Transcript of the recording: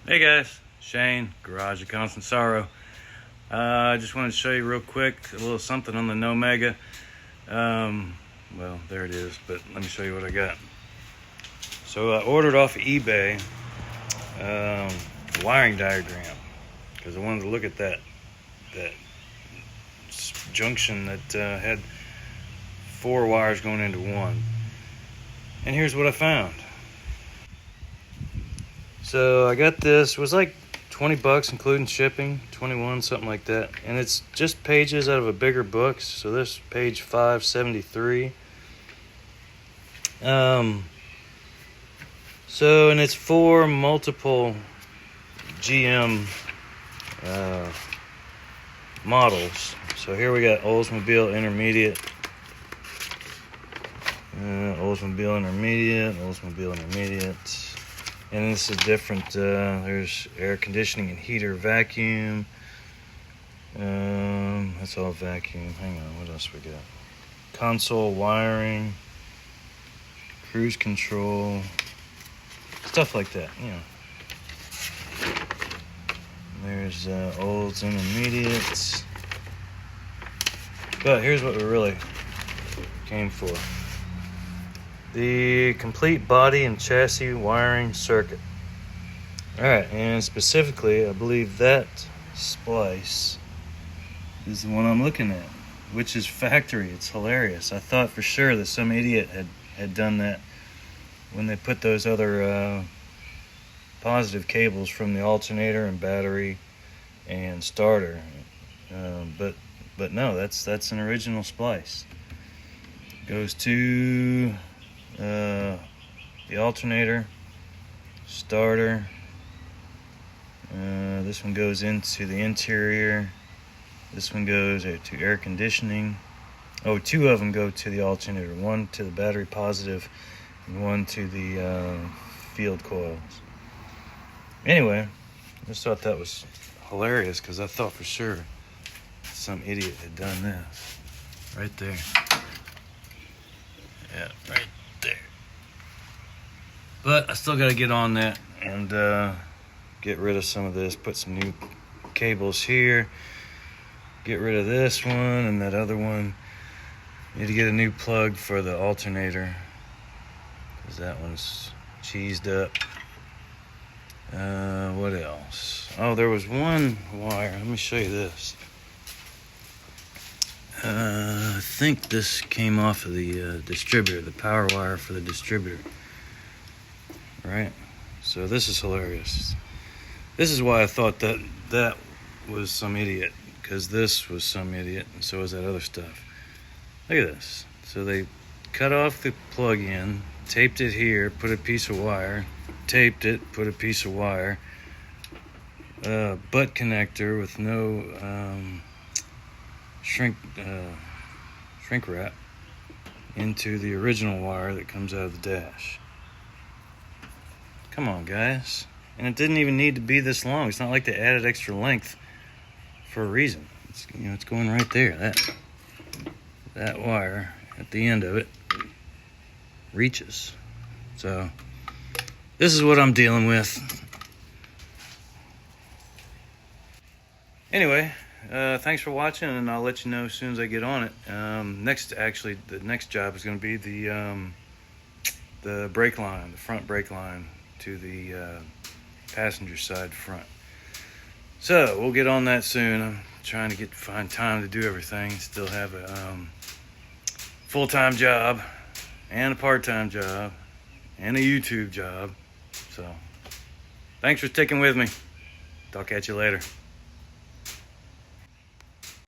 Hey guys, Shane, Garage of Constant Sorrow. I just wanted to show you real quick a little something on the Nomega. Well, there it is, but let me show you what I got. So I ordered off of eBay a wiring diagram because I wanted to look at that junction that had 4 wires going into one. And here's what I found. So I got this, it was like 20 bucks including shipping, 21, something like that. And it's just pages out of a bigger book. So this page 573. And it's for multiple GM models. So here we got Oldsmobile Intermediate, Oldsmobile Intermediate. And this is different. There's air conditioning and heater, vacuum. That's all vacuum. Hang on, what else we got? Console wiring, cruise control, stuff like that. You know. There's Olds Intermediates. But here's what we really came for. The complete body and chassis wiring circuit. Alright, and specifically, I believe that splice is the one I'm looking at, which is factory. It's hilarious. I thought for sure that some idiot had done that when they put those other positive cables from the alternator and battery and starter. But no, that's an original splice. Goes to the alternator, starter. This one goes into the interior. This one goes to air conditioning. Oh, 2 of them go to the alternator. 1 to the battery positive and 1 to the field coils. Anyway, I just thought that was hilarious because I thought for sure some idiot had done this. Right there. Yeah, right there. But I still got to get on that and get rid of some of this. Put some new cables here. Get rid of this one and that other one. Need to get a new plug for the alternator because that one's cheesed up. What else? Oh, there was one wire. Let me show you this. I think this came off of the distributor, the power wire for the distributor. Right? So this is hilarious. This is why I thought that was some idiot, because this was some idiot, and so was that other stuff. Look at this. So they cut off the plug-in, taped it here, put a piece of wire, taped it, put a piece of wire, butt connector with no shrink wrap into the original wire that comes out of the dash. Come on, guys. And it didn't even need to be this long. It's not like they added extra length for a reason. It's, it's going right there. That wire at the end of it reaches. So this is what I'm dealing with. Anyway, thanks for watching, and I'll let you know as soon as I get on it. The next job is going to be the brake line, the front brake line to the passenger side front. So we'll get on that soon. I'm trying to find time to do everything. Still have a full-time job and a part-time job and a YouTube job. So thanks for sticking with me. I'll catch you later.